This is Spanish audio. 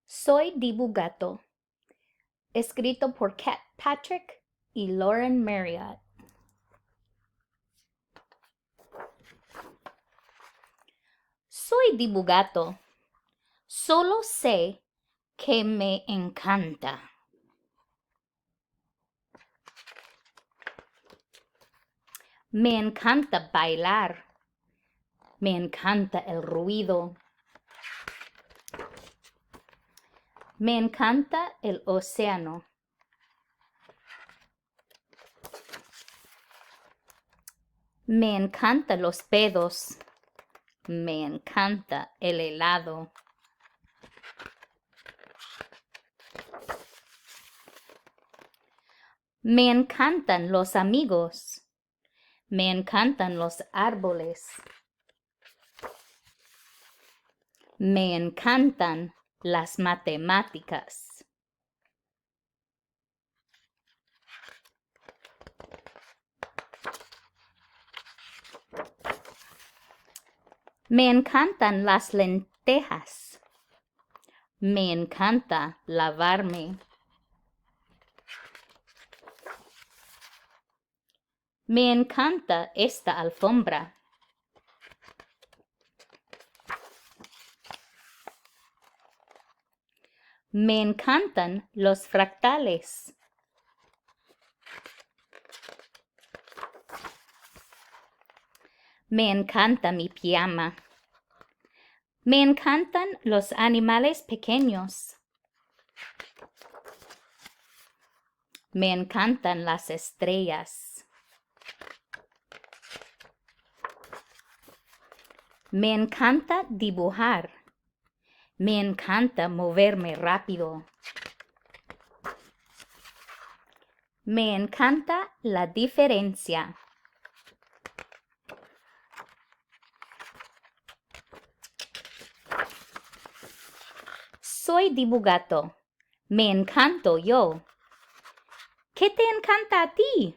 Soy Dibugato, escrito por Kat Patrick y Lauren Marriott. Soy Dibugato. Solo sé que me encanta. Me encanta bailar. Me encanta el ruido. Me encanta el océano. Me encantan los pedos. Me encanta el helado. Me encantan los amigos. Me encantan los árboles. Me encantan las matemáticas. Me encantan las lentejas. Me encanta lavarme. Me encanta esta alfombra. Me encantan los fractales. Me encanta mi pijama. Me encantan los animales pequeños. Me encantan las estrellas. Me encanta dibujar. Me encanta moverme rápido. Me encanta la diferencia. Soy Dibugato. Me encanto yo. ¿Qué te encanta a ti?